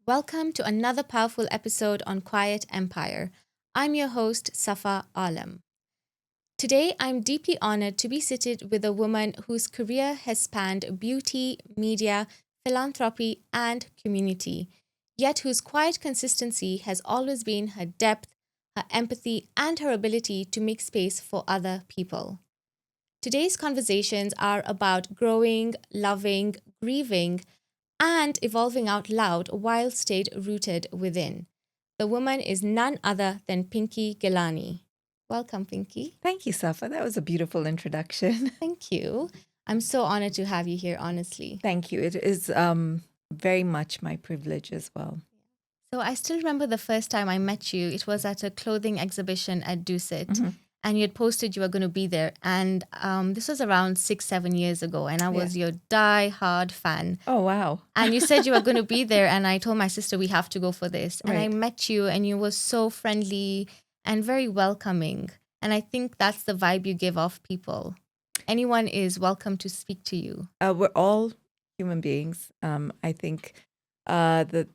Welcome to another powerful episode on Quiet Empire. I'm your host, Safa Alam. Today, I'm deeply honored to be seated with a woman whose career has spanned beauty, media, philanthropy, and community, yet whose quiet consistency has always been her depth, her empathy, and her ability to make space for other people. Today's conversations are about growing, loving, grieving, and evolving out loud while stayed rooted within. The woman is none other than Pinky Ghelani. Welcome, Pinky. Thank you, Safa. That was a beautiful introduction. Thank you. I'm so honored to have you here, honestly. Thank you. It is very much my privilege as well. So I still remember the first time I met you. It was at a clothing exhibition at Dusit. And you had posted you were going to be there. And this was around 6, 7 years ago. And I was your die-hard fan. Oh, wow. And you said you were going to be there. And I told my sister, we have to go for this. And I Right. met you and you were so friendly and very welcoming. And I think that's the vibe you give off people. Anyone is welcome to speak to you. We're all human beings. I think the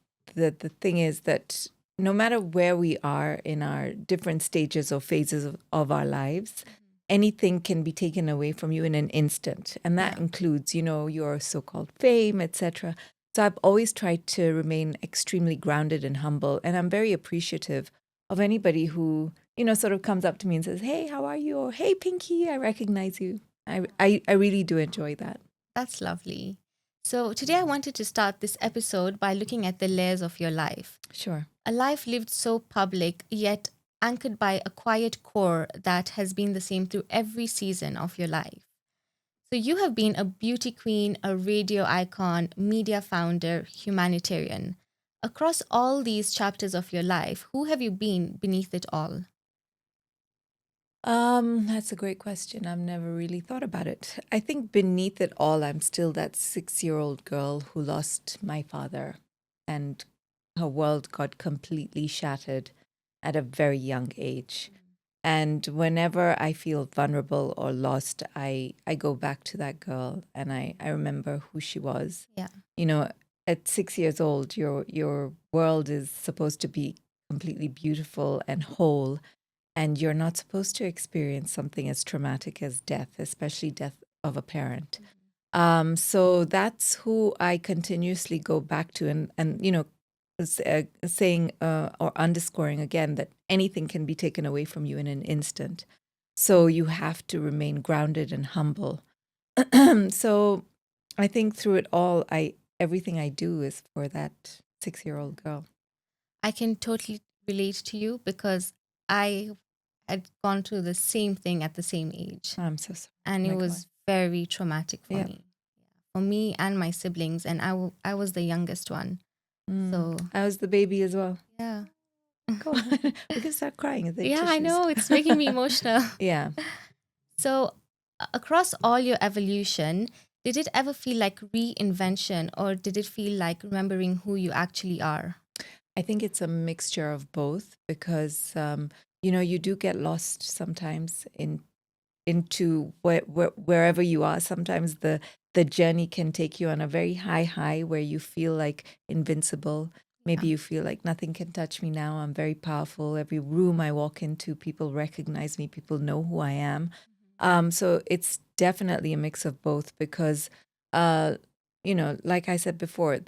thing is that no matter where we are in our different stages or phases of our lives, anything can be taken away from you in an instant. And that includes, your so-called fame, etc. So I've always tried to remain extremely grounded and humble. And I'm very appreciative of anybody who, sort of comes up to me and says, "Hey, how are you?" Or, "Hey, Pinky, I recognize you." I really do enjoy that. That's lovely. So today I wanted to start this episode by looking at the layers of your life. Sure. A life lived so public, yet anchored by a quiet core that has been the same through every season of your life. So you have been a beauty queen, a radio icon, media founder, humanitarian. Across all these chapters of your life, who have you been beneath it all? That's a great question. I've never really thought about it. I think beneath it all, I'm still that 6-year-old girl who lost my father, and her world got completely shattered at a very young age. And whenever I feel vulnerable or lost, I go back to that girl and I remember who she was. Yeah. At 6 years old, your world is supposed to be completely beautiful and whole, and you're not supposed to experience something as traumatic as death, especially death of a parent. So that's who I continuously go back to, and saying or underscoring again that anything can be taken away from you in an instant. So you have to remain grounded and humble. So I think through it all, everything I do is for that 6-year-old girl. I can totally relate to you because I had gone through the same thing at the same age. I'm so sorry. And My it was very traumatic for Yeah. me. For me and my siblings. And I was the youngest one. So, I was the baby as well. yeah. Go on. We can start crying. Yeah, I know. It's making me emotional. Yeah. So, across all your evolution, did it ever feel like reinvention or did it feel like remembering who you actually are? I think it's a mixture of both because, you do get lost sometimes into wherever you are. Sometimes the journey can take you on a very high where you feel like invincible. Maybe you feel like nothing can touch me now. I'm very powerful. Every room I walk into, people recognize me. People know who I am. So it's definitely a mix of both because, like I said before,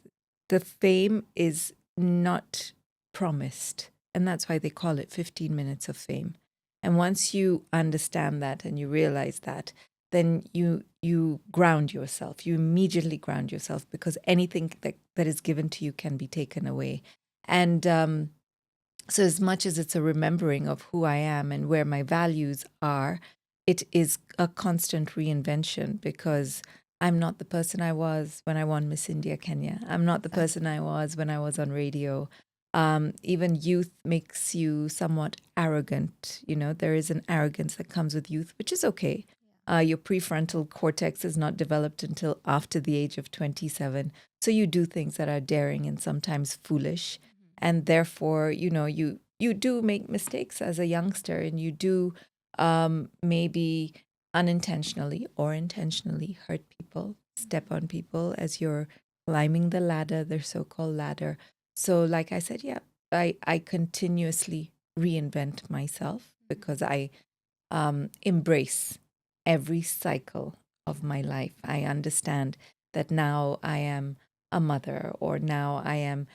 the fame is not promised. And that's why they call it 15 minutes of fame. And once you understand that and you realize that, then you ground yourself. You immediately ground yourself because anything that is given to you can be taken away. And so as much as it's a remembering of who I am and where my values are, it is a constant reinvention because I'm not the person I was when I won Miss India Kenya. I'm not the person I was when I was on radio. Even youth makes you somewhat arrogant. There is an arrogance that comes with youth, which is okay. Your prefrontal cortex is not developed until after the age of 27. So you do things that are daring and sometimes foolish. And therefore, you do make mistakes as a youngster and you do maybe unintentionally or intentionally hurt people, step on people as you're climbing the ladder, their so-called ladder. So, like I said, yeah, I continuously reinvent myself because I embrace every cycle of my life. I understand that now I am a mother, or now I am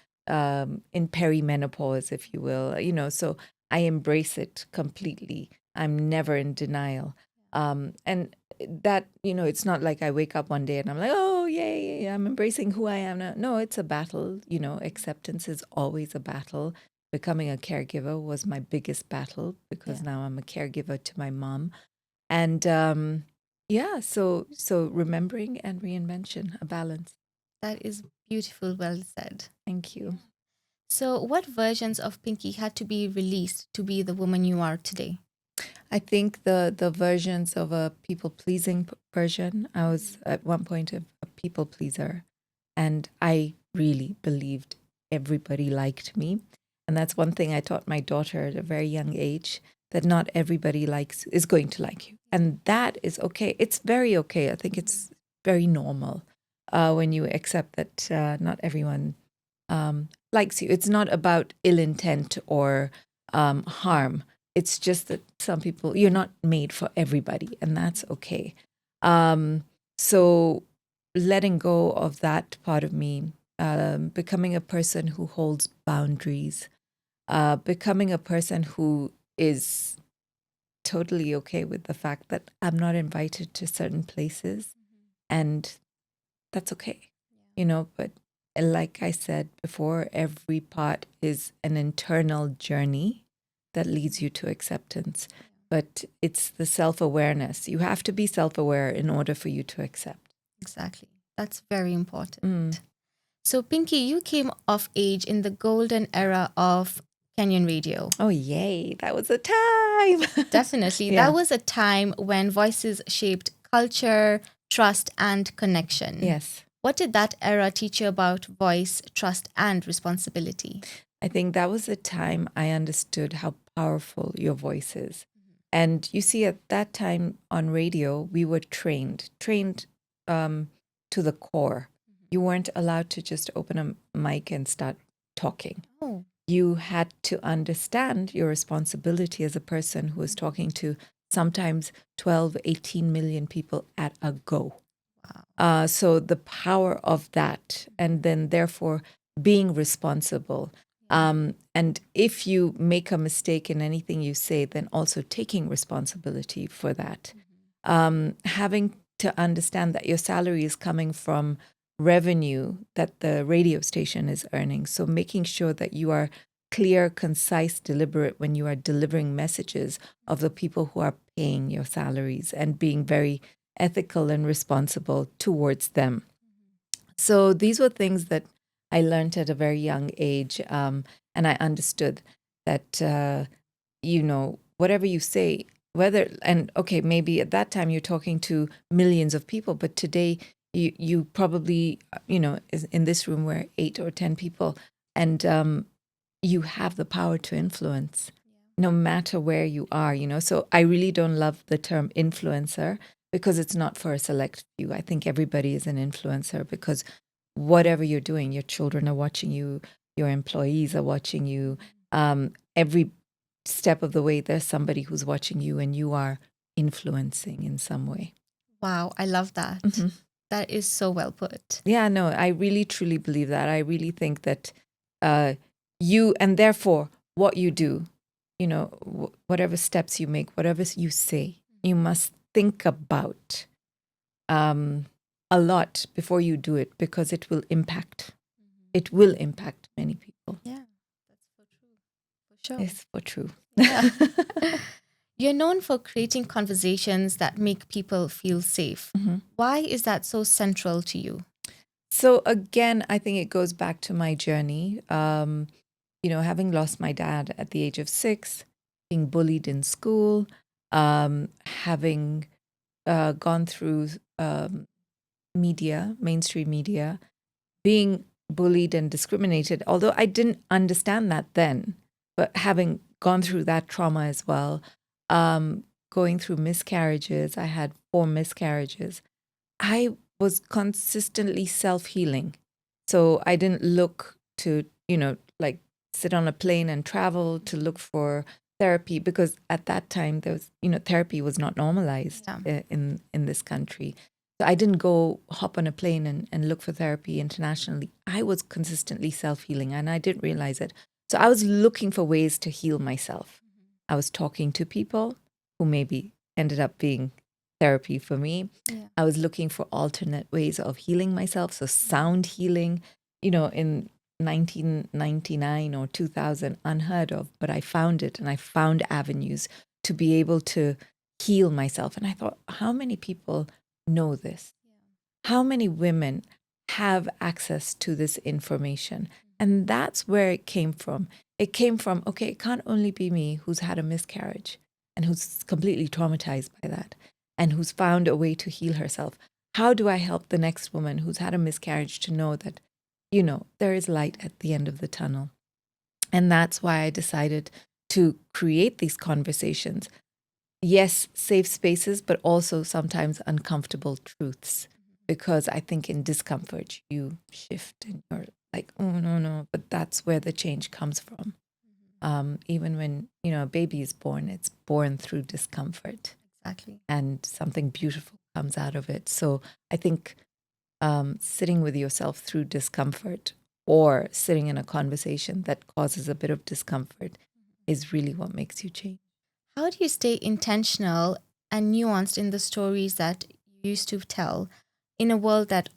in perimenopause, if you will, so I embrace it completely. I'm never in denial. And that, it's not like I wake up one day and I'm like, oh, yay, I'm embracing who I am now. No, it's a battle. Acceptance is always a battle. Becoming a caregiver was my biggest battle because Yeah. now I'm a caregiver to my mom. And yeah, so remembering and reinvention, a balance. That is beautiful, well said. Thank you. So, what versions of Pinky had to be released to be the woman you are today? I think the versions of a people pleasing version. I was at one point a people pleaser, and I really believed everybody liked me. And that's one thing I taught my daughter at a very young age, that not everybody is going to like you. And that is okay. It's very okay. I think it's very normal when you accept that not everyone likes you. It's not about ill intent or harm. It's just that some people, you're not made for everybody, and that's okay. So letting go of that part of me, becoming a person who holds boundaries, becoming a person who is totally okay with the fact that I'm not invited to certain places, and that's okay, but like I said before, every part is an internal journey that leads you to acceptance. But it's the self-awareness. You have to be self-aware in order for you to accept. Exactly. That's very important. Mm. So, Pinky, you came of age in the golden era of Kenyan radio. Oh, yay. That was a time. Definitely. Yeah. That was a time when voices shaped culture, trust, and connection. Yes. What did that era teach you about voice, trust, and responsibility? I think that was the time I understood how powerful your voice is. And you see, at that time on radio, we were trained to the core. You weren't allowed to just open a mic and start talking. Oh. You had to understand your responsibility as a person who is talking to sometimes 12, 18 million people at a go. Wow. So the power of that, and then therefore being responsible. And if you make a mistake in anything you say, then also taking responsibility for that. Having to understand that your salary is coming from revenue that the radio station is earning. So making sure that you are clear, concise, deliberate when you are delivering messages of the people who are paying your salaries, and being very ethical and responsible towards them. So these were things that I learned at a very young age. And I understood that, whatever you say, okay, maybe at that time you're talking to millions of people, but today you probably, is in this room where 8 or 10 people, and you have the power to influence no matter where you are, So I really don't love the term influencer, because it's not for a select few. I think everybody is an influencer, because whatever you're doing, your children are watching you, your employees are watching you. Every step of the way, there's somebody who's watching you, and you are influencing in some way. Wow, I love that. Mm-hmm. That is so well put. Yeah, no, I really truly believe that. I really think that you, and therefore what you do, whatever steps you make, whatever you say, you must think about a lot before you do it, because it will impact. It will impact many people. Yeah, that's for true. For sure. It's for true. Yeah. You're known for creating conversations that make people feel safe. Mm-hmm. Why is that so central to you? So again, I think it goes back to my journey. Having lost my dad at the age of 6, being bullied in school, having gone through media, mainstream media, being bullied and discriminated, although I didn't understand that then, but having gone through that trauma as well, going through miscarriages, I had 4 miscarriages. I was consistently self-healing. So I didn't look to like sit on a plane and travel to look for therapy, because at that time there was, therapy was not normalized in this country. So I didn't go hop on a plane and look for therapy internationally. I was consistently self-healing and I didn't realize it. So I was looking for ways to heal myself. I was talking to people who maybe ended up being therapy for me. Yeah. I was looking for alternate ways of healing myself. So sound healing, in 1999 or 2000, unheard of, but I found it and I found avenues to be able to heal myself. And I thought, how many people know this? How many women have access to this information? And that's where it came from. It came from, okay, it can't only be me who's had a miscarriage and who's completely traumatized by that and who's found a way to heal herself. How do I help the next woman who's had a miscarriage to know that, there is light at the end of the tunnel? And that's why I decided to create these conversations. Yes, safe spaces, but also sometimes uncomfortable truths. Because I think in discomfort, you shift and you're like, oh, no. But that's where the change comes from. Even when, a baby is born, it's born through discomfort. Exactly. And something beautiful comes out of it. So I think sitting with yourself through discomfort or sitting in a conversation that causes a bit of discomfort is really what makes you change. How do you stay intentional and nuanced in the stories that you used to tell in a world that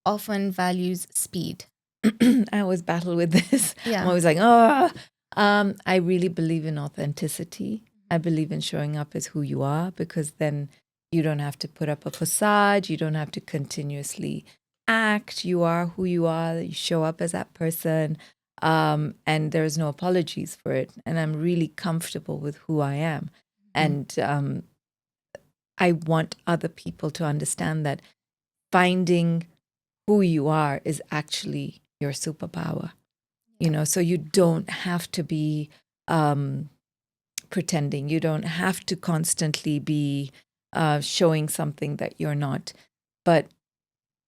often values speed? I always battle with this. Yeah. I'm always like, I really believe in authenticity. I believe in showing up as who you are, because then you don't have to put up a facade. You don't have to continuously act. You are who you are. You show up as that person. And there's no apologies for it. And I'm really comfortable with who I am. And I want other people to understand that finding who you are is actually your superpower. So you don't have to be pretending. You don't have to constantly be showing something that you're not. But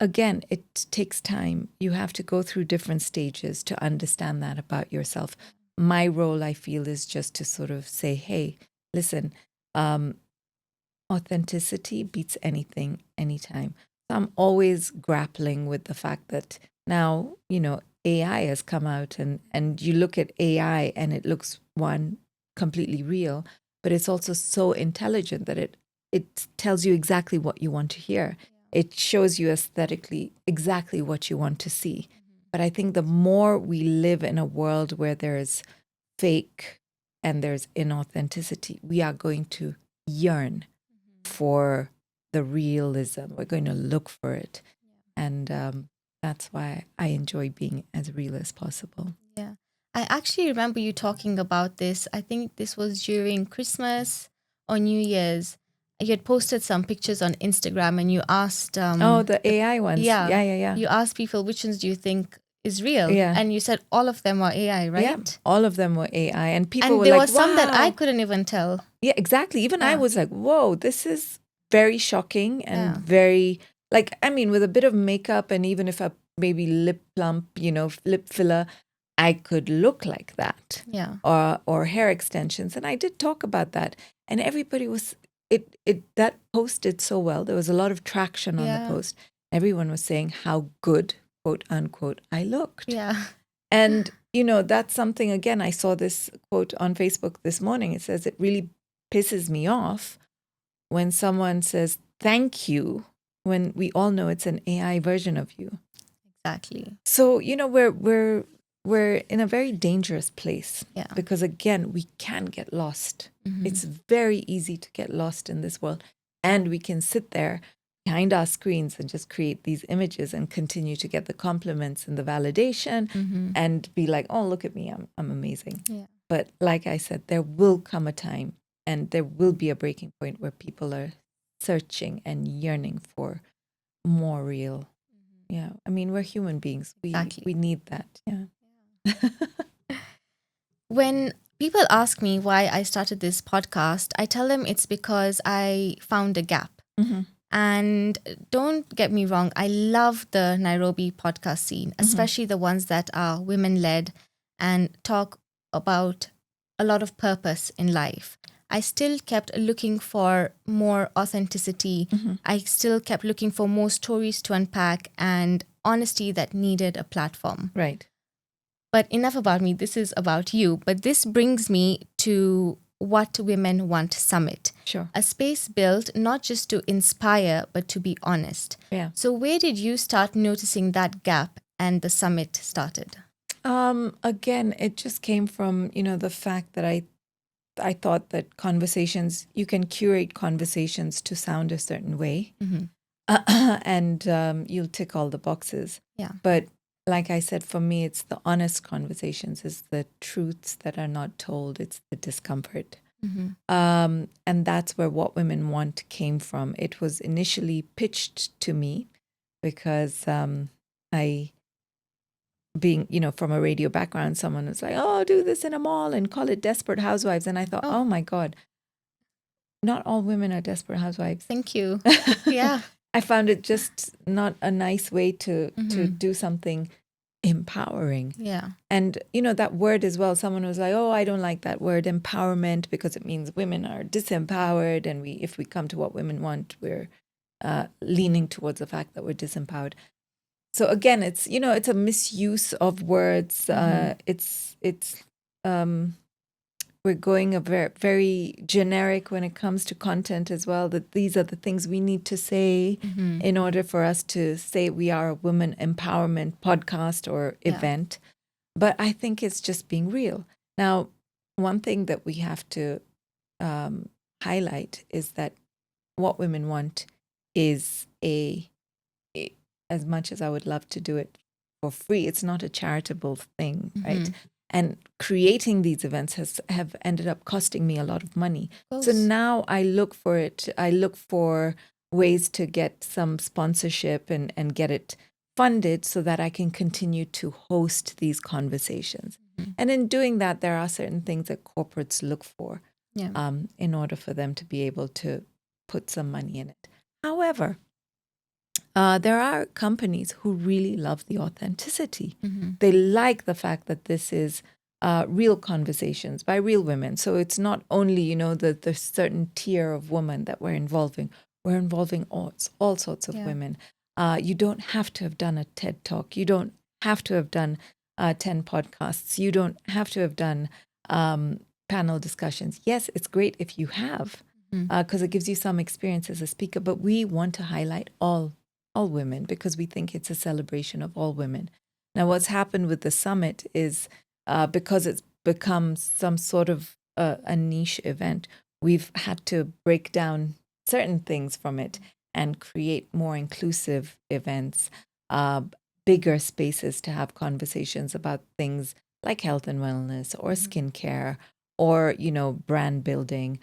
again, it takes time. You have to go through different stages to understand that about yourself. My role, I feel, is just to sort of say, hey, listen, authenticity beats anything, anytime. So I'm always grappling with the fact that now, AI has come out and you look at AI and it looks, one, completely real, but it's also so intelligent that it tells you exactly what you want to hear. It shows you aesthetically exactly what you want to see. But I think the more we live in a world where there's fake and there's inauthenticity, we are going to yearn for the realism. We're going to look for it. And that's why I enjoy being as real as possible. Yeah. I actually remember you talking about this. I think this was during Christmas or New Year's. You had posted some pictures on Instagram and you asked... the AI ones. Yeah. You asked people, which ones do you think is real? Yeah. And you said all of them were AI, right? Yeah, all of them were AI. And people and were there like, were some that I wow. couldn't even tell. Yeah, exactly. Even I was like, whoa, this is very shocking and Yeah. very, like, I mean, with a bit of makeup and even if I maybe lip plump, lip filler, I could look like that. Yeah. Or hair extensions. And I did talk about that. And everybody was, that post did so well. There was a lot of traction on the post. Everyone was saying how good, quote unquote, I looked. Yeah. And, that's something, again, I saw this quote on Facebook this morning. It says, it really pisses me off when someone says, thank you, when we all know it's an AI version of you. Exactly. So, we're in a very dangerous place. Yeah. Because, again, we can get lost. Mm-hmm. It's very easy to get lost in this world. And we can sit there behind our screens and just create these images and continue to get the compliments and the validation and be like, oh, look at me, I'm amazing. Yeah. But like I said, there will come a time and there will be a breaking point where people are searching and yearning for more real. Yeah. I mean, we're human beings. We need that. Yeah. When people ask me why I started this podcast, I tell them it's because I found a gap. And don't get me wrong, I love the Nairobi podcast scene, especially the ones that are women-led and talk about a lot of purpose in life. I still kept looking for more authenticity. I still kept looking for more stories to unpack and honesty that needed a platform. Right. But enough about me. This is about you. But this brings me to What Women Want Summit. Sure. A space built not just to inspire, but to be honest. Yeah. So where did you start noticing that gap and the summit started? Again, it just came from, the fact that I thought that conversations, you can curate conversations to sound a certain way, and you'll tick all the boxes. Yeah. But like I said, for me, it's the honest conversations, it's the truths that are not told, it's the discomfort. And that's where What Women Want came from. It was initially pitched to me because being, from a radio background, someone was like, oh, do this in a mall and call it Desperate Housewives. And I thought, oh my God, not all women are desperate housewives. Thank you. Yeah. I found it just not a nice way to do something empowering. Yeah. And, that word as well, someone was like, oh, I don't like that word empowerment because it means women are disempowered. And if we come to What Women Want, we're leaning towards the fact that we're disempowered. So again, it's it's a misuse of words. We're going a very, very generic when it comes to content as well. That these are the things we need to say in order for us to say we are a women empowerment podcast or event. But I think it's just being real. Now, one thing that we have to highlight is that What Women Want is as much as I would love to do it for free, it's not a charitable thing, right? And creating these events have ended up costing me a lot of money. So now I look for it. I look for ways to get some sponsorship and get it funded so that I can continue to host these conversations. And in doing that, there are certain things that corporates look for in order for them to be able to put some money in it. However, there are companies who really love the authenticity. They like the fact that this is real conversations by real women. So it's not only, the certain tier of women that we're involving. We're involving all sorts of women. You don't have to have done a TED Talk. You don't have to have done 10 podcasts. You don't have to have done panel discussions. Yes, it's great if you have, because it gives you some experience as a speaker, but we want to highlight all women because we think it's a celebration of all women. Now, what's happened with the summit is because it's become some sort of a niche event, we've had to break down certain things from it and create more inclusive events, bigger spaces to have conversations about things like health and wellness or skincare or, brand building.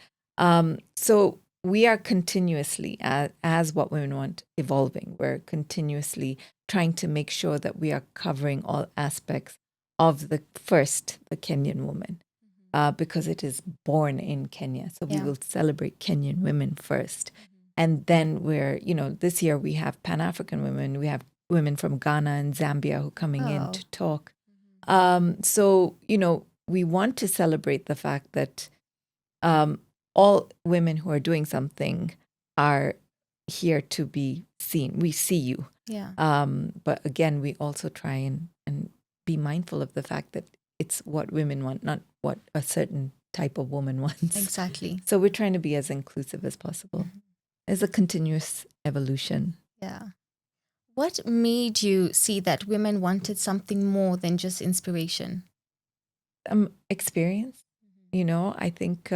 So we are continuously, as What Women Want, evolving. We're continuously trying to make sure that we are covering all aspects of the Kenyan woman, because it is born in Kenya. So we will celebrate Kenyan women first. And then this year we have Pan-African women. We have women from Ghana and Zambia who are coming in to talk. So, we want to celebrate the fact that all women who are doing something are here to be seen. We see you. Yeah. But again, we also try and be mindful of the fact that it's what women want, not what a certain type of woman wants. Exactly. So we're trying to be as inclusive as possible. It's a continuous evolution. Yeah. What made you see that women wanted something more than just inspiration? Experience. I think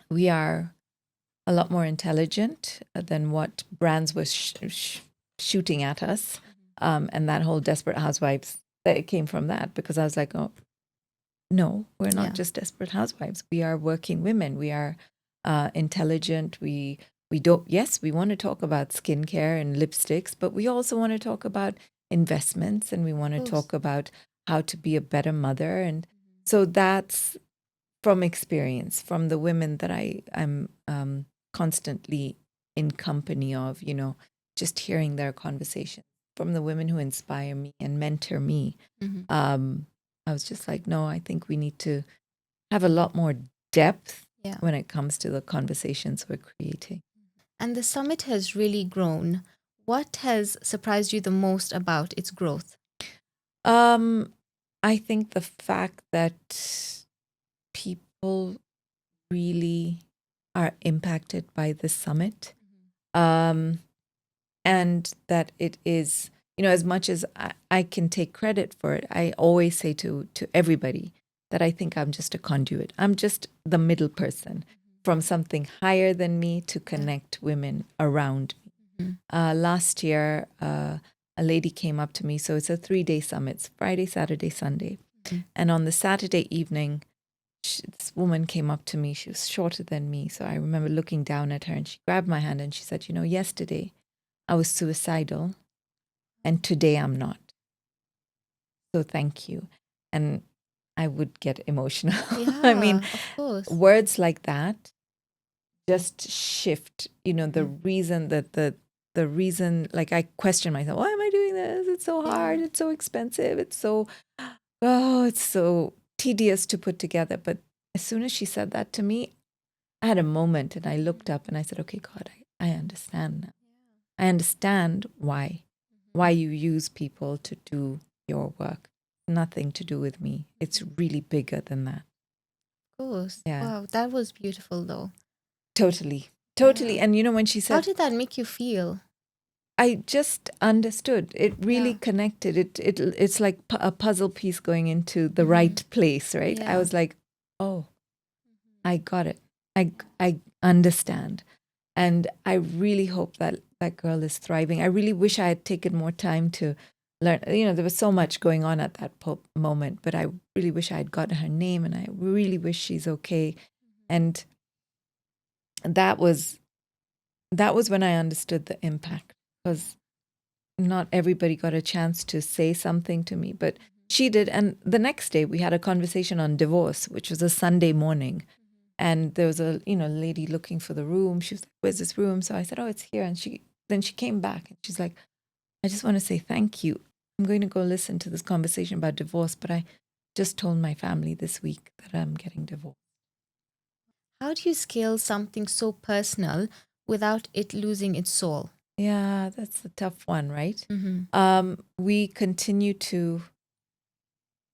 we are a lot more intelligent than what brands were shooting at us. And that whole Desperate Housewives, it came from that, because I was like, oh, no, we're not just Desperate Housewives. We are working women. We are intelligent. We don't, yes, we want to talk about skincare and lipsticks, but we also want to talk about investments, and we want to talk about how to be a better mother. And so that's from experience, from the women that I'm constantly in company of, just hearing their conversations from the women who inspire me and mentor me. I was just like, no, I think we need to have a lot more depth Yeah. when it comes to the conversations we're creating. And the summit has really grown. What has surprised you the most about its growth? I think the fact that people really are impacted by the summit, and that it is, as much as I can take credit for it, I always say to everybody that I think I'm just a conduit. I'm just the middle person from something higher than me to connect women around me. Last year, a lady came up to me. So it's a 3-day summit. It's Friday, Saturday, Sunday. And on the Saturday evening, this woman came up to me. She was shorter than me. So I remember looking down at her and she grabbed my hand and she said, yesterday I was suicidal and today I'm not. So thank you. And I would get emotional. Yeah, I mean, of course. words like that just shift, the reason that the reason, like I question myself, why am I doing this? It's so hard. It's so expensive. It's so tedious to put together. But as soon as she said that to me, I had a moment and I looked up and I said, okay, God, I understand now. I understand why you use people to do your work. Nothing to do with me. It's really bigger than that. Of course. Yeah. Wow, that was beautiful though. Totally. Yeah. And when she How said, did that make you feel? I just understood. It really connected. It's like a puzzle piece going into the right place, right? I was like, oh, I got it. I understand. And I really hope that that girl is thriving. I really wish I had taken more time to learn. There was so much going on at that moment, but I really wish I had gotten her name and I really wish she's okay. And that was when I understood the impact, because not everybody got a chance to say something to me, but she did. And the next day we had a conversation on divorce, which was a Sunday morning. And there was a, lady looking for the room. She was like, where's this room? So I said, oh, it's here. And she came back and she's like, I just want to say thank you. I'm going to go listen to this conversation about divorce, but I just told my family this week that I'm getting divorced. How do you scale something so personal without it losing its soul? Yeah, that's a tough one, right? Mm-hmm. We continue to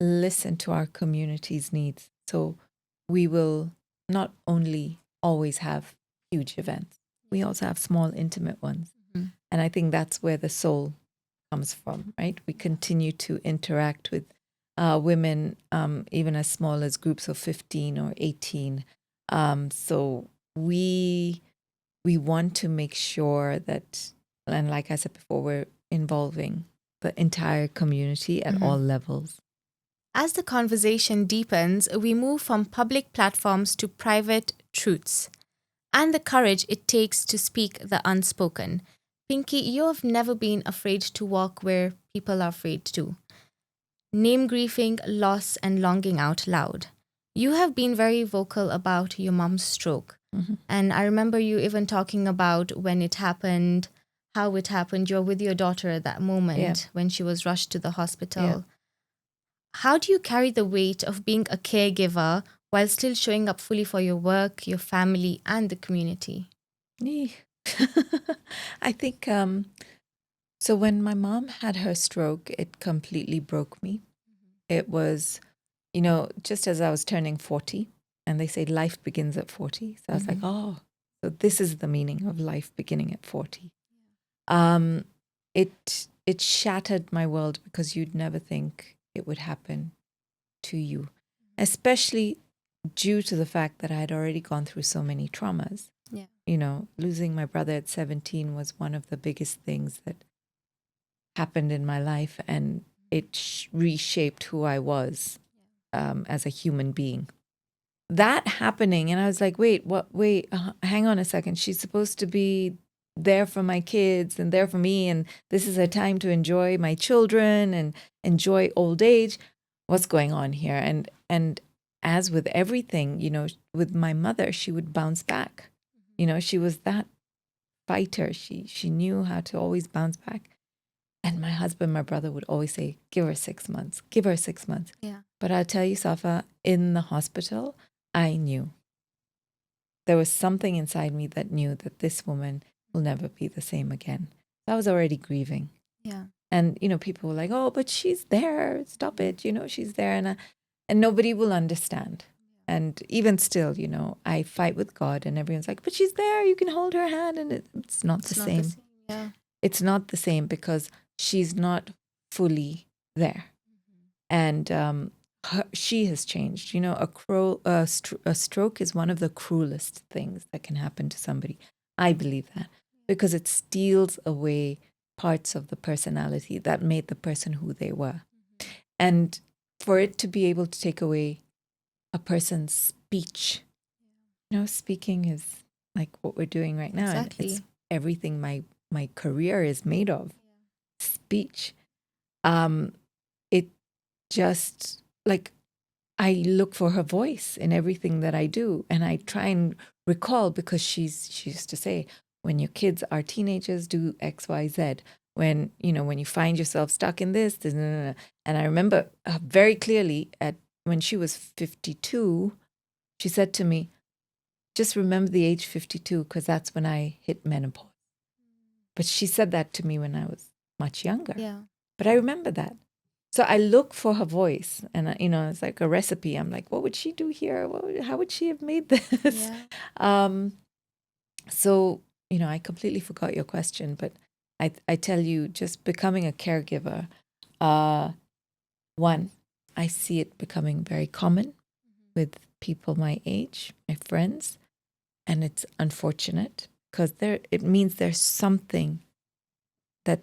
listen to our community's needs. So we will not only always have huge events, we also have small, intimate ones. Mm-hmm. And I think that's where the soul comes from, right? We continue to interact with women, even as small as groups of 15 or 18. So we want to make sure that, and like I said before, we're involving the entire community at all levels. As the conversation deepens, we move from public platforms to private truths and the courage it takes to speak the unspoken. Pinky, you have never been afraid to walk where people are afraid to. Name grieving, loss, and longing out loud. You have been very vocal about your mom's stroke. And I remember you even talking about when it happened, how it happened. You're with your daughter at that moment when she was rushed to the hospital. Yeah. How do you carry the weight of being a caregiver while still showing up fully for your work, your family, and the community? I think so. When my mom had her stroke, it completely broke me. It was, just as I was turning 40, and they say life begins at 40. So I was like, oh, so this is the meaning of life beginning at 40. It shattered my world, because you'd never think it would happen to you, especially due to the fact that I had already gone through so many traumas. Losing my brother at 17 was one of the biggest things that happened in my life, and it reshaped who I was as a human being. That happening, and I was like, wait, what? Wait, hang on a second. She's supposed to be there for my kids and there for me, and this is a time to enjoy my children and enjoy old age. What's going on here? And as with everything, with my mother, she would bounce back. She was that fighter. She knew how to always bounce back. And my husband, my brother would always say, give her 6 months, give her 6 months. Yeah. But I'll tell you, Safa, in the hospital, I knew. There was something inside me that knew that this woman will never be the same again. I was already grieving. Yeah. And, people were like, oh, but she's there. Stop it. She's there. And nobody will understand. And even still, I fight with God and everyone's like, but she's there. You can hold her hand. And it's not the same. Yeah. It's not the same because she's not fully there. And she has changed. A stroke is one of the cruelest things that can happen to somebody. I believe that because it steals away parts of the personality that made the person who they were. And for it to be able to take away a person's speech, speaking is like what we're doing right now. Exactly. And it's everything my career is made of. Speech. It just like I look for her voice in everything that I do, and I try and recall because she used to say, when your kids are teenagers, do X, Y, Z. When you find yourself stuck in this, and I remember very clearly when she was 52, she said to me, just remember the age 52 because that's when I hit menopause. But she said that to me when I was much younger. Yeah. But I remember that. So I look for her voice, and it's like a recipe. I'm like, what would she do here? How would she have made this? Yeah. So I completely forgot your question, but I tell you, just becoming a caregiver, one, I see it becoming very common with people my age, my friends, and it's unfortunate because it means there's something that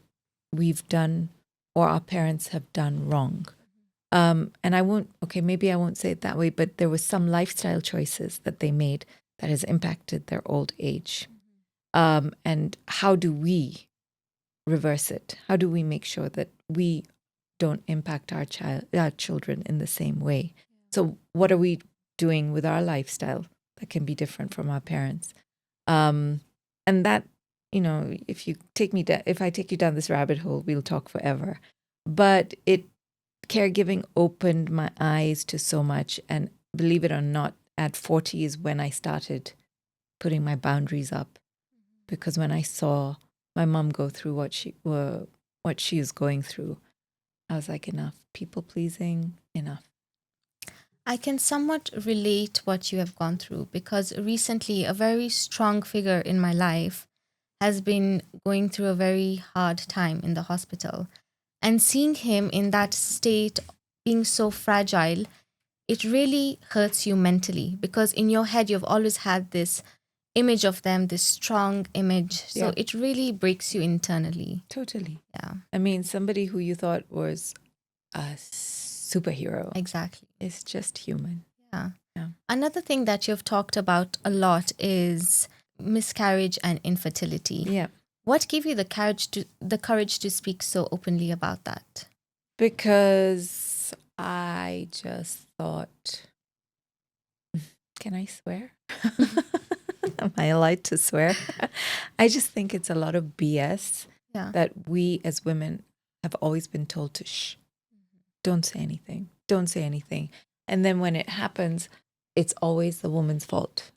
we've done or our parents have done wrong. And maybe I won't say it that way, but there was some lifestyle choices that they made that has impacted their old age. And how do we reverse it? How do we make sure that we don't impact our children in the same way? So what are we doing with our lifestyle that can be different from our parents? And that, if I take you down this rabbit hole, we'll talk forever. But caregiving opened my eyes to so much. And believe it or not, at 40 is when I started putting my boundaries up. Because when I saw my mom go through what she is going through, I was like, enough. People pleasing, enough. I can somewhat relate what you have gone through because recently a very strong figure in my life has been going through a very hard time in the hospital. And seeing him in that state, being so fragile, it really hurts you mentally because in your head, you've always had this image of them, this strong image. So it really breaks you internally. Totally. Yeah. I mean, somebody who you thought was a superhero. Exactly. Is just human. Yeah. Yeah. Another thing that you've talked about a lot is miscarriage and infertility. Yeah. What gave you the courage to speak so openly about that? Because I just thought, can I swear? Am I allowed to swear? I just think it's a lot of BS that we as women have always been told to shh. Don't say anything. Don't say anything. And then when it happens, it's always the woman's fault.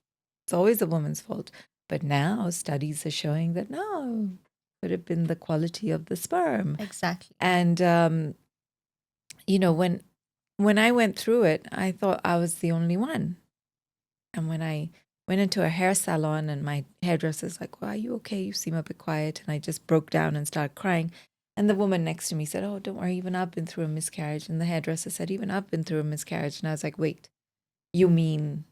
It's always the woman's fault. But now studies are showing that no, it could have been the quality of the sperm. Exactly. And, when I went through it, I thought I was the only one. And when I went into a hair salon and my hairdresser's like, well, are you okay? You seem a bit quiet. And I just broke down and started crying. And the woman next to me said, oh, don't worry, even I've been through a miscarriage. And the hairdresser said, even I've been through a miscarriage. And I was like, wait, you mean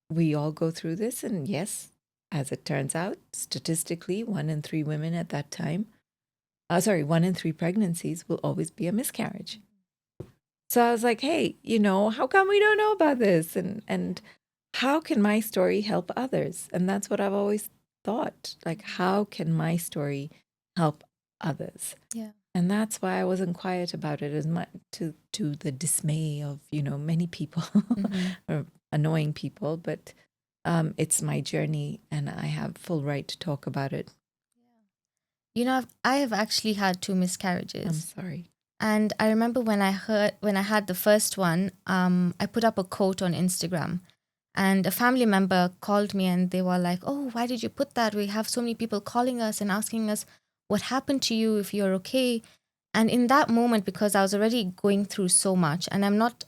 we all go through this? And yes, as it turns out, statistically, 1 in 3 women at that time, 1 in 3 pregnancies will always be a miscarriage. So I was like, hey, how come we don't know about this? And how can my story help others? And that's what I've always thought. Like, how can my story help others? Yeah. And that's why I wasn't quiet about it as much to the dismay of, many people or annoying people. But it's my journey, and I have full right to talk about it. You know, I have actually had 2 I'm miscarriages. sorry. And I remember when I had the first one, I put up a quote on Instagram, and a family member called me and they were like, "Oh, why did you put that? We have so many people calling us and asking us what happened to you, if you're okay." And in that moment, because I was already going through so much, and I'm not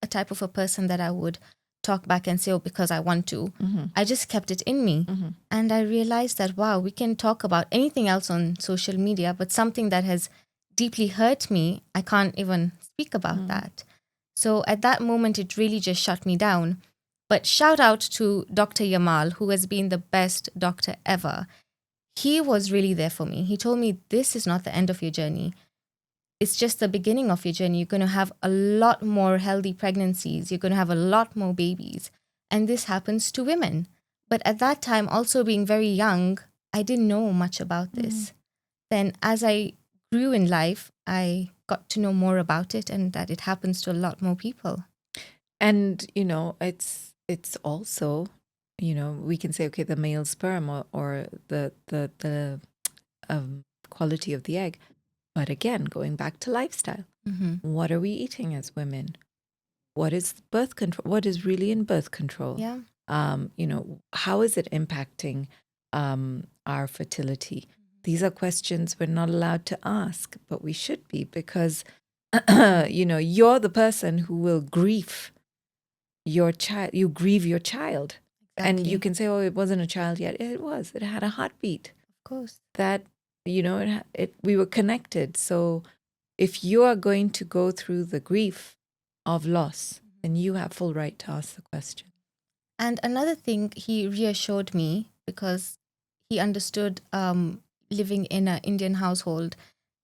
a type of a person that I would talk back and say, "Oh, because I want to." Mm-hmm. I just kept it in me. Mm-hmm. And I realized that, wow, we can talk about anything else on social media, but something that has deeply hurt me, I can't even speak about that. So at that moment, it really just shut me down. But shout out to Dr. Yamal, who has been the best doctor ever. He was really there for me. He told me, this is not the end of your journey. It's just the beginning of your journey. You're going to have a lot more healthy pregnancies. You're going to have a lot more babies. And this happens to women. But at that time, also being very young, I didn't know much about this. Then as I grew in life, I got to know more about it and that it happens to a lot more people. And it's also, we can say, okay, the male sperm, or the quality of the egg. But again, going back to lifestyle, what are we eating as women? What is birth control? What is really in birth control? Yeah. How is it impacting our fertility? These are questions we're not allowed to ask, but we should be, because you're the person who will grieve your child. You grieve your child. And you Exactly. can say, oh, it wasn't a child yet. It was. It had a heartbeat. Of course. That, we were connected. So if you are going to go through the grief of loss, then you have full right to ask the question. And another thing, he reassured me because he understood living in an Indian household,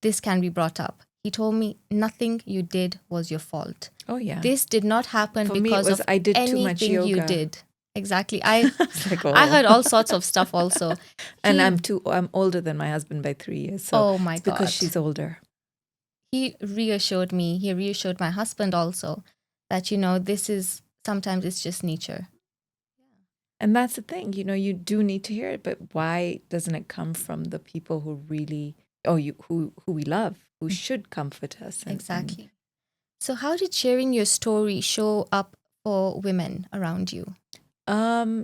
this can be brought up. He told me, nothing you did was your fault. Oh, yeah. This did not happen For me, it because was of I did too much anything you yoga. did. Exactly. I It's like, I oh. heard all sorts of stuff also. And He, I'm older than my husband by 3 years. So oh my it's because God. she's older. He reassured me, he reassured my husband also that, this is, sometimes it's just nature. And that's the thing, you do need to hear it, but why doesn't it come from the people who really, who we love, who should comfort us? Exactly. So how did sharing your story show up for women around you?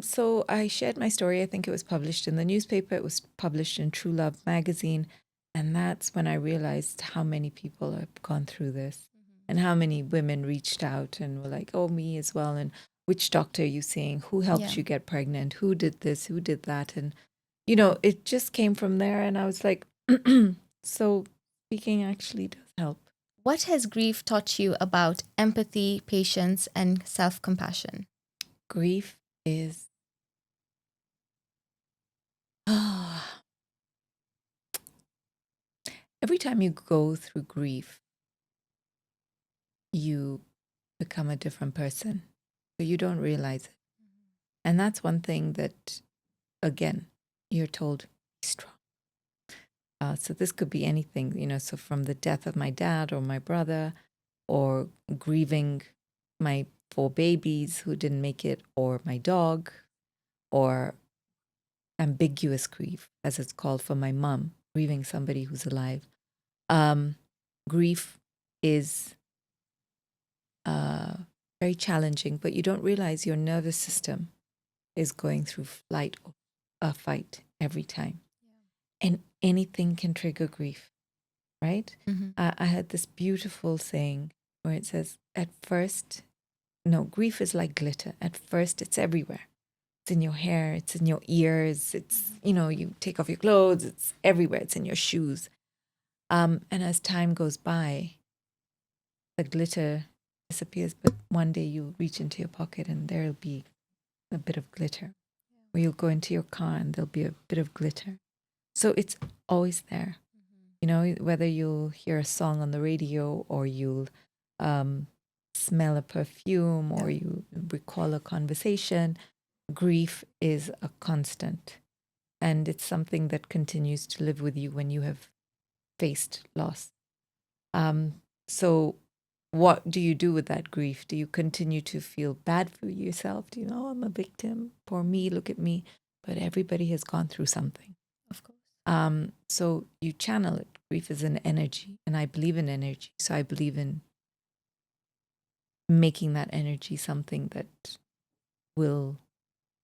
So I shared my story. I think it was published in the newspaper. It was published in True Love magazine. And that's when I realized how many people have gone through this, and how many women reached out and were like, oh, me as well. And which doctor are you seeing? Who helped Yeah. you get pregnant? Who did this? Who did that? And, it just came from there. And I was like, so speaking actually does help. What has grief taught you about empathy, patience, and self-compassion? Grief is, every time you go through grief, you become a different person, but you don't realize it. And that's one thing that, again, you're told, be strong. So this could be anything, so from the death of my dad or my brother, or grieving my 4 babies who didn't make it, or my dog, or ambiguous grief, as it's called, for my mom, grieving somebody who's alive. Grief is very challenging, but you don't realize your nervous system is going through flight or a fight every time. And anything can trigger grief, right? I had this beautiful saying where it says, at first, no, grief is like glitter. At first, it's everywhere. It's in your hair, it's in your ears, it's, you take off your clothes, it's everywhere, it's in your shoes. And as time goes by, the glitter disappears, but one day you'll reach into your pocket and there'll be a bit of glitter. Or you'll go into your car and there'll be a bit of glitter. So it's always there. Whether you'll hear a song on the radio, or you'll smell a perfume, or you recall a conversation, grief is a constant. And it's something that continues to live with you when you have faced loss. So what do you do with that grief? Do you continue to feel bad for yourself? Do you know, I'm a victim, poor me, look at me? But everybody has gone through something. Of course. So you channel it. Grief is an energy, and I believe in energy. So I believe in making that energy something that will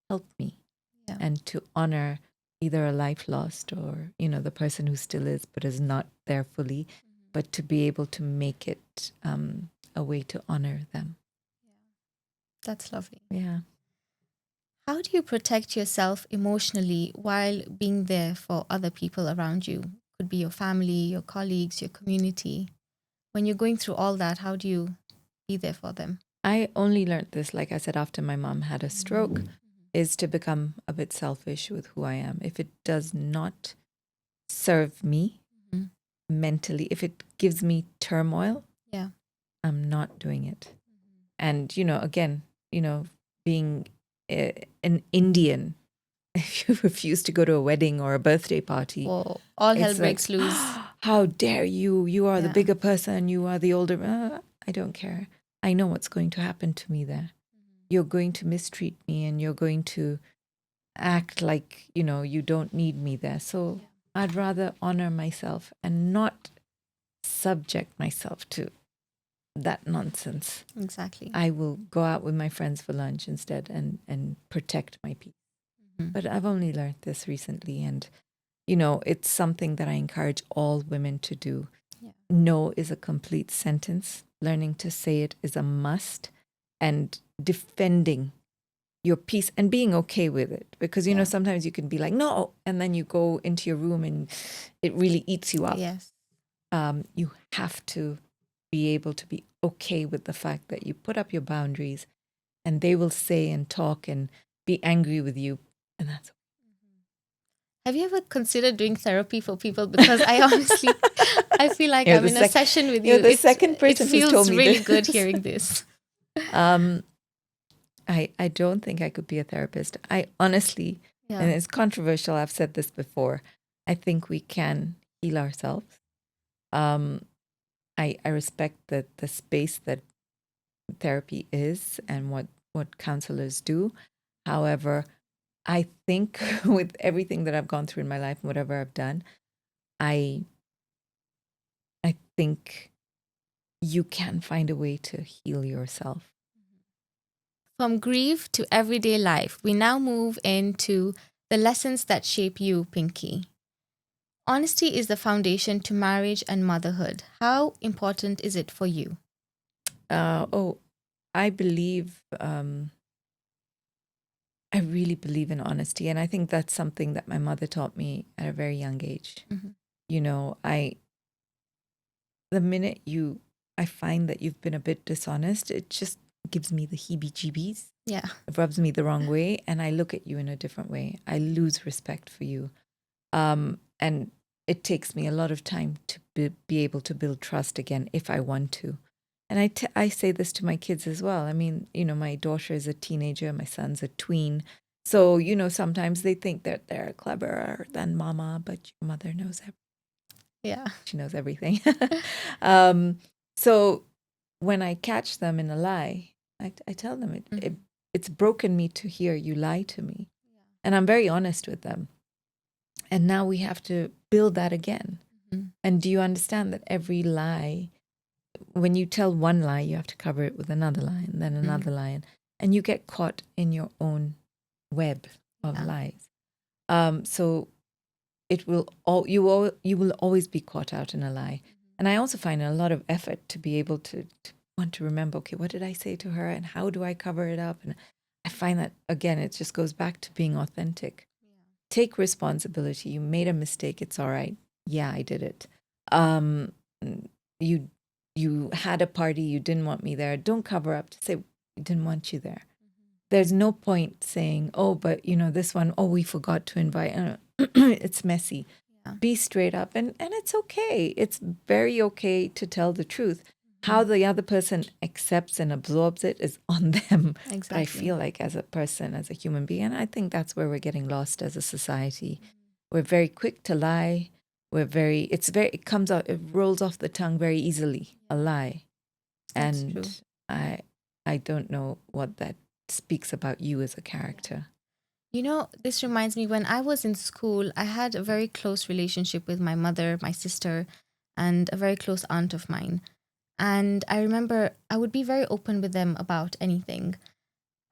help me, Yeah. and to honor either a life lost or, the person who still is but is not there fully, but to be able to make it a way to honor them. That's lovely. Yeah. How do you protect yourself emotionally while being there for other people around you? Could be your family, your colleagues, your community. When you're going through all that, how do you be there for them? I only learned this, like I said, after my mom had a stroke, is to become a bit selfish with who I am. If it does not serve me mentally, if it gives me turmoil, Yeah. I'm not doing it. And, again, being an Indian, if you refuse to go to a wedding or a birthday party, Or all hell it's like, breaks loose. how dare you? You are the Yeah. bigger person. You are the older. I don't care. I know what's going to happen to me there. You're going to mistreat me, and you're going to act like, you don't need me there. So I'd rather honor myself and not subject myself to that nonsense. Exactly. I will go out with my friends for lunch instead, and protect my peace. But I've only learned this recently, and it's something that I encourage all women to do. Yeah. No is a complete sentence. Learning to say it is a must, and defending your peace and being okay with it. Because, sometimes you can be like, no, and then you go into your room and it really eats you up. Yes. You have to be able to be okay with the fact that you put up your boundaries, and they will say and talk and be angry with you. And that's Have you ever considered doing therapy for people? Because I honestly, I feel like You're I'm the in a session with you. You're the second person it who's feels told me really this. good hearing this. I don't think I could be a therapist. I honestly, and it's controversial, I've said this before, I think we can heal ourselves. I respect the space that therapy is and what counselors do. However, I think with everything that I've gone through in my life and whatever I've done, I think you can find a way to heal yourself. From grief to everyday life, we now move into the lessons that shape you, Pinky. Honesty is the foundation to marriage and motherhood. How important is it for you? I believe, I really believe in honesty. And I think that's something that my mother taught me at a very young age. The minute I find that you've been a bit dishonest, it just gives me the heebie-jeebies. Yeah. It rubs me the wrong way, and I look at you in a different way. I lose respect for you. And it takes me a lot of time to be able to build trust again if I want to. And I say this to my kids as well. I mean, my daughter is a teenager, my son's a tween. So, sometimes they think that they're cleverer than mama, but your mother knows everything. Yeah. She knows everything. So when I catch them in a lie, I tell them it's broken me to hear you lie to me. Yeah. And I'm very honest with them. And now we have to build that again. Mm-hmm. And do you understand that every lie, when you tell one lie, you have to cover it with another lie and then another lie. And you get caught in your own web of lies. So it will you will always be caught out in a lie. And I also find a lot of effort to be able to want to remember, okay, what did I say to her and how do I cover it up? And I find that, again, it just goes back to being authentic. Take responsibility. You made a mistake. It's all right. Yeah, I did it. You had a party. You didn't want me there. Don't cover up to say we didn't want you there. There's no point saying, oh, but this one, oh, we forgot to invite. It's messy. Yeah. Be straight up, and it's okay. It's very okay to tell the truth. How the other person accepts and absorbs it is on them. Exactly. But I feel like as a person, as a human being, and I think that's where we're getting lost as a society. We're very quick to lie. It comes out, it rolls off the tongue very easily, a lie. That's true. And I don't know what that speaks about you as a character. This reminds me when I was in school, I had a very close relationship with my mother, my sister, and a very close aunt of mine. And I remember I would be very open with them about anything.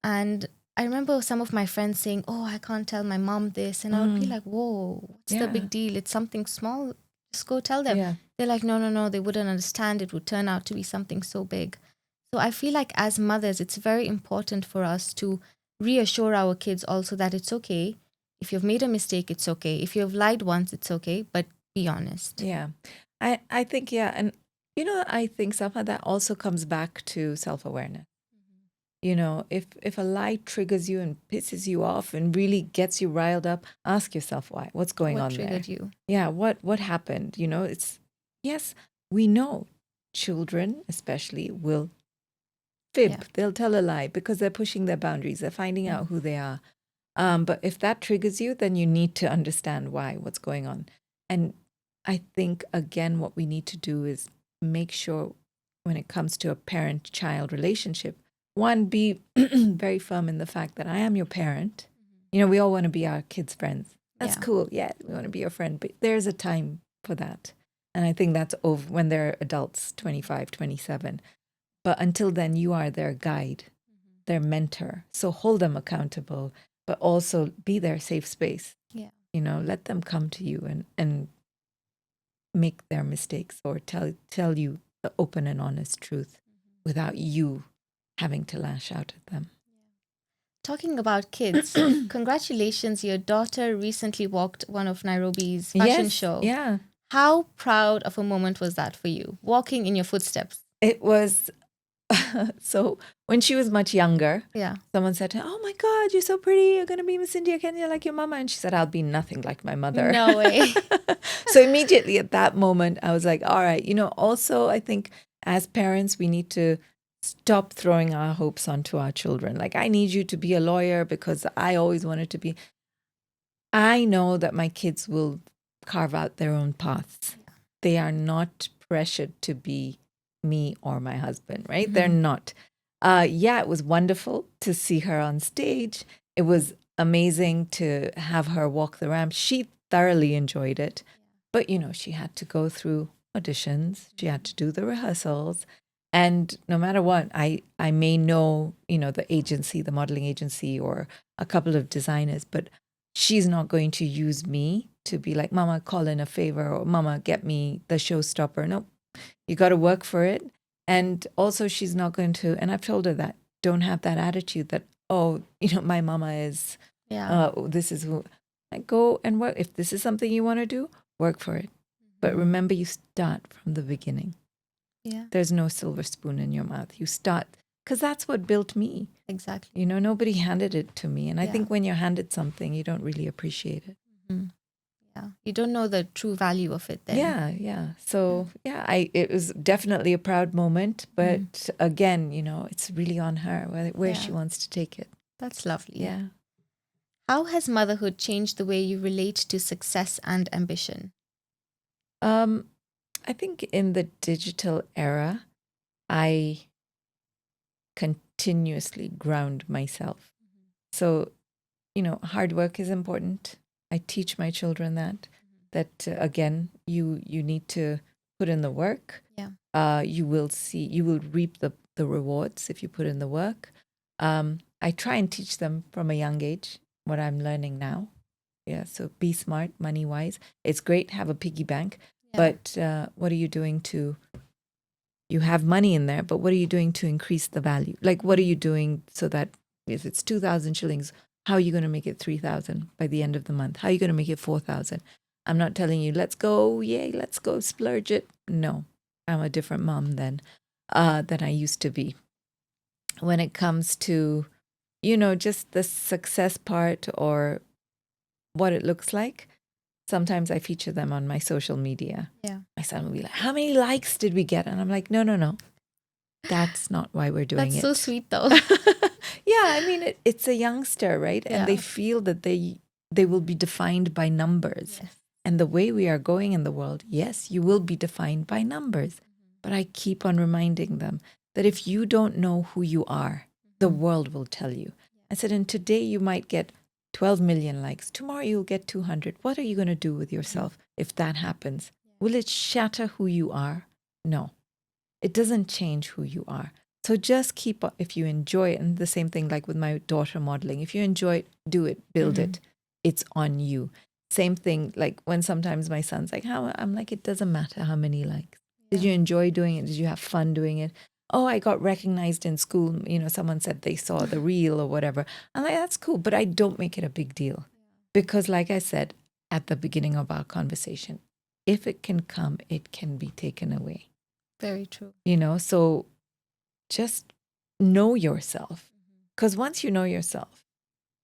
And I remember some of my friends saying, "Oh, I can't tell my mom this." And I would be like, "Whoa, what's the Yeah. big deal? It's something small. Just go tell them." Yeah. They're like, "No, no, no, they wouldn't understand. It would turn out to be something so big." So I feel like as mothers, it's very important for us to reassure our kids also that it's okay. If you've made a mistake, it's okay. If you've lied once, it's okay, but be honest. Yeah. I think, yeah. And, I think somehow that also comes back to self-awareness. If a lie triggers you and pisses you off and really gets you riled up, ask yourself why. What's going What on there? triggered you? Yeah, what happened? Yes, we know children especially will fib. Yeah. They'll tell a lie because they're pushing their boundaries. They're finding out who they are. But if that triggers you, then you need to understand why, what's going on. And I think, again, what we need to do is make sure when it comes to a parent-child relationship, one, be very firm in the fact that I am your parent. We all want to be our kids' friends. That's cool. Yeah, we want to be your friend. But there's a time for that. And I think that's over when they're adults, 25, 27. But until then, you are their guide, their mentor. So hold them accountable, but also be their safe space. Yeah. Let them come to you and make their mistakes or tell you the open and honest truth without you having to lash out at them. Talking about kids, congratulations, your daughter recently walked one of Nairobi's fashion show. Yeah. How proud of a moment was that for you, walking in your footsteps? It was. So when she was much younger, Yeah. someone said to her, "Oh my God, you're so pretty. You're going to be Miss India, Kenya, like your mama." And she said, "I'll be nothing like my mother." No way. So immediately at that moment, I was like, all right, also I think as parents, we need to stop throwing our hopes onto our children. Like, I need you to be a lawyer because I always wanted to be. I know that my kids will carve out their own paths. Yeah. They are not pressured to be me or my husband, right? Mm-hmm. They're not. It was wonderful to see her on stage. It was amazing to have her walk the ramp. She thoroughly enjoyed it. But, she had to go through auditions. She had to do the rehearsals. And no matter what, I may know, the agency, the modeling agency, or a couple of designers, but she's not going to use me to be like, "Mama, call in a favor," or "Mama, get me the showstopper." No, you got to work for it. And also she's not going to, and I've told her that, don't have that attitude that, "Oh, my mama is, this is who." Like, go and work. If this is something you want to do, work for it. But remember, you start from the beginning. Yeah. There's no silver spoon in your mouth. You start, because that's what built me. Exactly. Nobody handed it to me. And I think when you're handed something, you don't really appreciate it. Mm-hmm. Yeah. You don't know the true value of it then. Yeah. So, it was definitely a proud moment. But again, it's really on her, where she wants to take it. That's lovely. Yeah. How has motherhood changed the way you relate to success and ambition? I think in the digital era, I continuously ground myself. So, hard work is important. I teach my children that again, you need to put in the work. Yeah. You will reap the rewards if you put in the work. I try and teach them from a young age what I'm learning now. Yeah, so be smart, money-wise. It's great, have a piggy bank, but what are you doing you have money in there, but what are you doing to increase the value? Like, what are you doing so that if it's 2,000 shillings, how are you going to make it 3,000 by the end of the month? How are you going to make it 4,000? I'm not telling you, let's go, yay, let's go splurge it. No, I'm a different mom than I used to be. When it comes to, just the success part or what it looks like, sometimes I feature them on my social media. Yeah. My son will be like, "How many likes did we get?" And I'm like, no. That's not why we're doing it. That's so sweet though. Yeah, I mean, it's a youngster, right? And they feel that they will be defined by numbers. Yes. And the way we are going in the world, yes, you will be defined by numbers. But I keep on reminding them that if you don't know who you are, the world will tell you. I said, and today you might get 12 million likes. Tomorrow you'll get 200. What are you going to do with yourself if that happens? Will it shatter who you are? No, it doesn't change who you are. So just keep up. If you enjoy it, and the same thing like with my daughter modeling, if you enjoy it, do it, build it. It's on you. Same thing like when sometimes my son's like, how? I'm like, it doesn't matter how many likes. Did you enjoy doing it? Did you have fun doing it? Oh, I got recognized in school. Someone said they saw the reel or whatever. I'm like, that's cool, but I don't make it a big deal. Because like I said at the beginning of our conversation, if it can come, it can be taken away. Very true. So just know yourself. Because once you know yourself,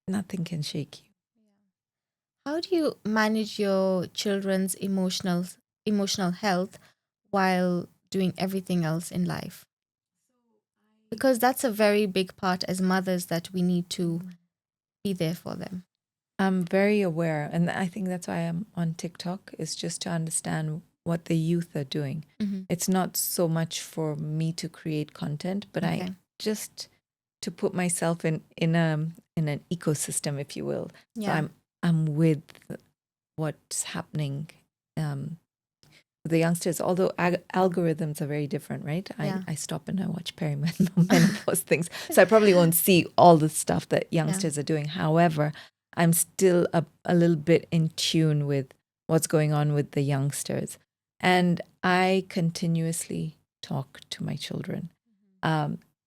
nothing can shake you. How do you manage your children's emotional health while doing everything else in life? Because that's a very big part as mothers that we need to be there for them. I'm very aware, and I think that's why I'm on TikTok, is just to understand what the youth are doing. It's not so much for me to create content, but I just to put myself in an ecosystem, if you will. Yeah. So I'm with what's happening with the youngsters, although algorithms are very different, right? I stop and I watch perimenopause things. So I probably won't see all the stuff that youngsters are doing. However, I'm still a little bit in tune with what's going on with the youngsters. And I continuously talk to my children,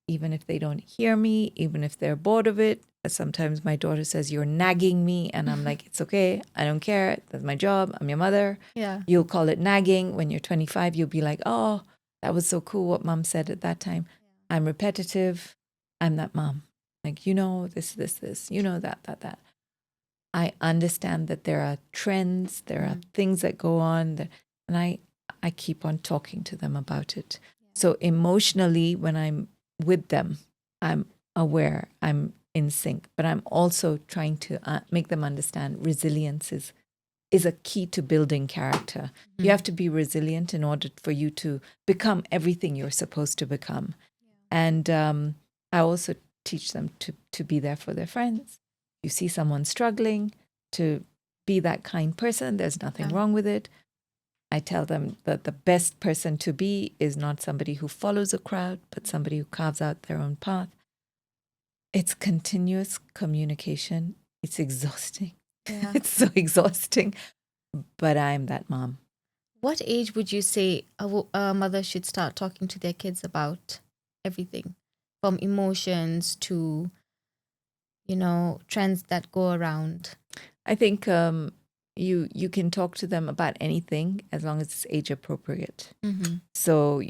even if they don't hear me, even if they're bored of it. Sometimes my daughter says, you're nagging me. And I'm like, it's okay. I don't care. That's my job. I'm your mother. Yeah. You'll call it nagging. When you're 25, you'll be like, oh, that was so cool what mom said at that time. I'm repetitive. I'm that mom. Like, this, that. I understand that there are trends, there are things that go on, and I keep on talking to them about it. So emotionally, when I'm with them, I'm aware, I'm in sync, but I'm also trying to make them understand resilience is a key to building character. You have to be resilient in order for you to become everything you're supposed to become. And I also teach them to be there for their friends. You see someone struggling, to be that kind person. There's nothing wrong with it. I tell them that the best person to be is not somebody who follows a crowd, but somebody who carves out their own path. It's continuous communication. It's exhausting. Yeah. It's so exhausting. But I'm that mom. What age would you say a mother should start talking to their kids about everything, from emotions to trends that go around? I think you can talk to them about anything as long as it's age appropriate. So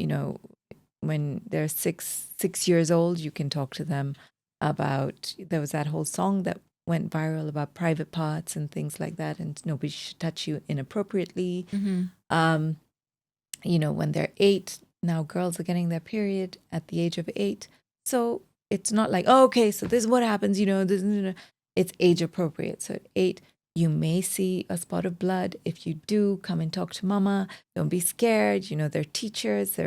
when they're six years old, you can talk to them about, there was that whole song that went viral about private parts and things like that, and nobody should touch you inappropriately. When they're 8, now girls are getting their period at the age of 8. So it's not like, oh, okay, so this is what happens, it's age appropriate. So at 8, you may see a spot of blood. If you do, come and talk to mama. Don't be scared. They're teachers.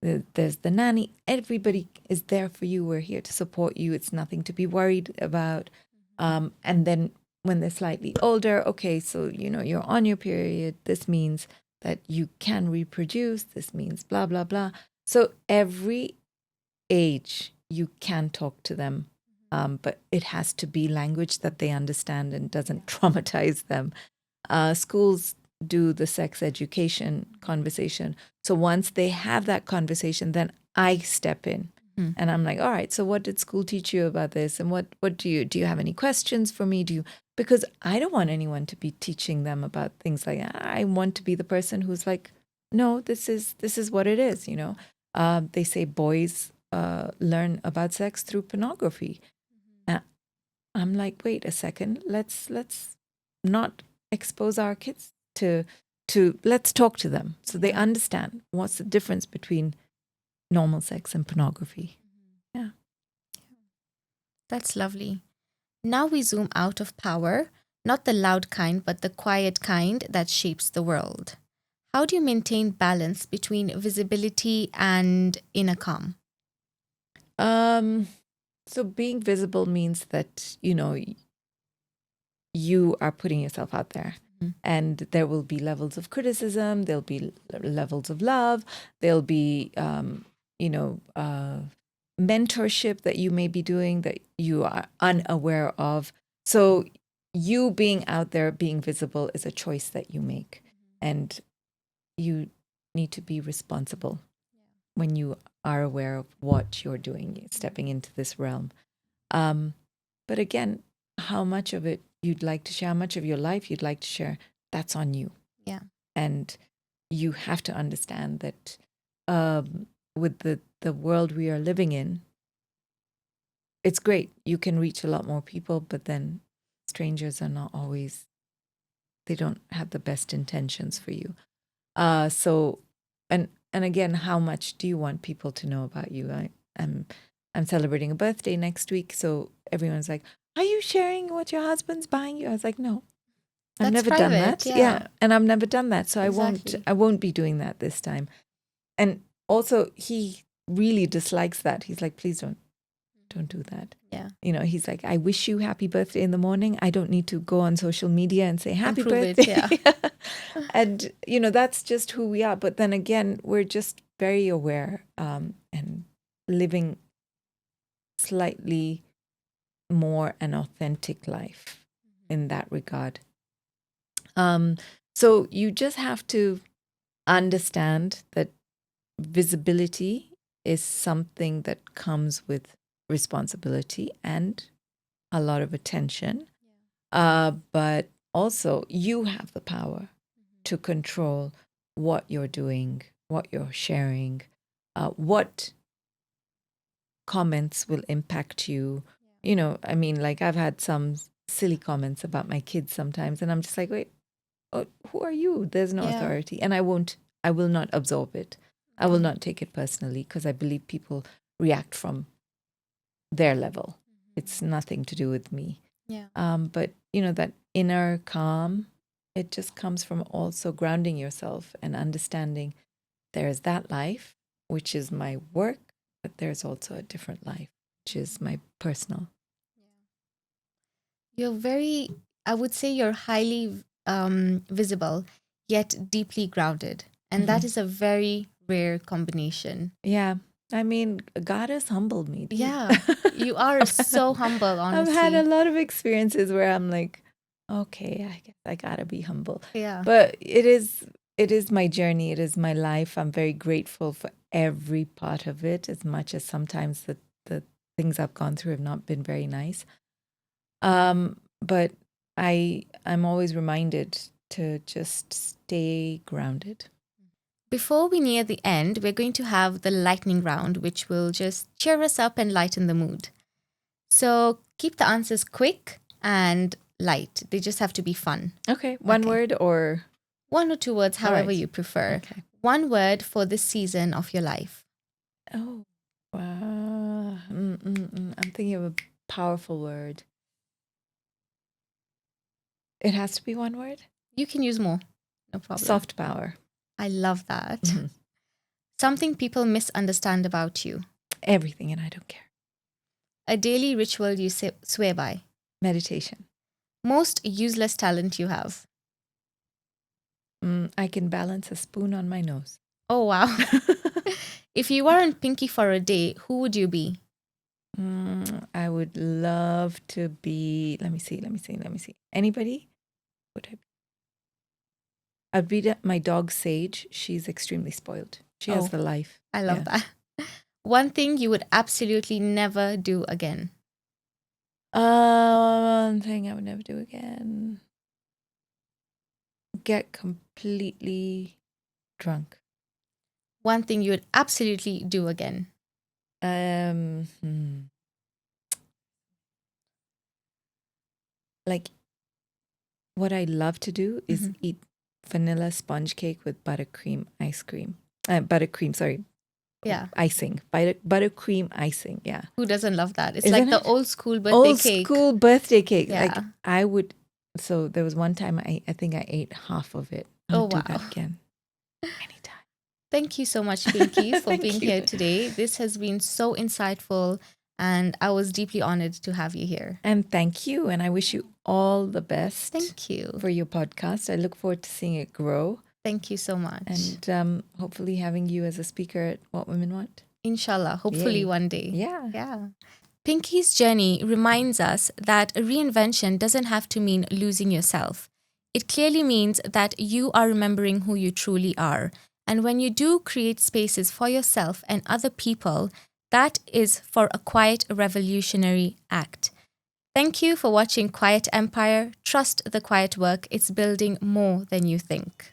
There's the nanny. Everybody is there for you. We're here to support you. It's nothing to be worried about. And then when they're slightly older, okay, so, you're on your period. This means that you can reproduce. This means blah, blah, blah. So every age, you can talk to them. But it has to be language that they understand and doesn't traumatize them. Schools do the sex education conversation. So once they have that conversation, then I step in and I'm like, all right, so what did school teach you about this? And what do you have any questions for me? Because I don't want anyone to be teaching them about things like that. I want to be the person who's like, no, this is what it is. They say boys learn about sex through pornography. I'm like, wait a second, let's not expose our kids to let's talk to them so they understand what's the difference between normal sex and pornography. Yeah. That's lovely. Now we zoom out of power, not the loud kind, but the quiet kind that shapes the world. How do you maintain balance between visibility and inner calm? So being visible means that, you are putting yourself out there. And there will be levels of criticism, there'll be levels of love, there'll be, mentorship that you may be doing that you are unaware of. So you being out there, being visible is a choice that you make. And you need to be responsible when you are aware of what you're doing, stepping into this realm. But again, how much of it you'd like to share, how much of your life you'd like to share, that's on you. Yeah. And you have to understand that with the world we are living in, it's great. You can reach a lot more people, but then strangers are not always, they don't have the best intentions for you. So, and again, how much do you want people to know about you? I'm celebrating a birthday next week, so everyone's like, "Are you sharing what your husband's buying you?" I was like, "No, I've That's never done private, that." yeah. And I've never done that, so Exactly. I won't be doing that this time. And also, he really dislikes that. He's like, "Please don't do that." Yeah. He's like, "I wish you happy birthday in the morning. I don't need to go on social media and say happy Improve it, birthday." yeah. And, that's just who we are. But then again, we're just very aware and living slightly more an authentic life in that regard. So you just have to understand that visibility is something that comes with responsibility and a lot of attention. But also, you have the power to control what you're doing, what you're sharing, what comments will impact you. I mean, like I've had some silly comments about my kids sometimes, and I'm just like, wait, who are you? There's no Yeah. authority. And I will not absorb it. I will not take it personally because I believe people react from their level. It's nothing to do with me. Yeah. But that inner calm, it just comes from also grounding yourself and understanding there's that life, which is my work, but there's also a different life, which is my personal. I would say you're highly visible, yet deeply grounded. And that is a very rare combination. Yeah. I mean, God has humbled me too. Yeah. You are so humble, I've had a honestly. lot of experiences where I'm like, okay, I guess I gotta be humble. Yeah. But it is my journey. It is my life. I'm very grateful for every part of it, as much as sometimes the things I've gone through have not been very nice. But I'm always reminded to just stay grounded. Before we near the end, we're going to have the lightning round, which will just cheer us up and lighten the mood. So keep the answers quick and light. They just have to be fun. Okay. One Okay. word or 1 or 2 words, All however right. you prefer. Okay. 1 word for this season of your life. Oh, I'm thinking of a powerful word. It has to be one word? You can use more. No problem. Soft power. I love that. Something people misunderstand about you. Everything, and I don't care. A daily ritual you swear by. Meditation. Most useless talent you have. I can balance a spoon on my nose. Oh, wow. If you weren't Pinky for a day, who would you be? I would love to be, let me see. Anybody? Would I be? I'd be my dog Sage. She's extremely spoiled. She has the life. I love that. One thing you would absolutely never do again. One thing I would never do again. Get completely drunk. One thing you would absolutely do again. Like, what I love to do is eat vanilla sponge cake with buttercream ice cream. Buttercream, sorry. Yeah. Icing. Buttercream icing, yeah. Who doesn't love that? It's Isn't like the it? old school birthday cake. Old school birthday cake. Yeah. Like, I would, so there was one time I think I ate half of it. I would do that again. Anytime. Thank you so much, Pinky, for Thank being you. here today. This has been so insightful, and I was deeply honored to have you here. And thank you. And I wish you all the best Thank you. for your podcast. I look forward to seeing it grow Thank you so much. and hopefully having you as a speaker at What Women Want. Inshallah, hopefully Yay. one day. Yeah. Yeah. Pinky's journey reminds us that a reinvention doesn't have to mean losing yourself. It clearly means that you are remembering who you truly are. And when you do create spaces for yourself and other people, that is for a quiet revolutionary act. Thank you for watching Quiet Empire. Trust the quiet work. It's building more than you think.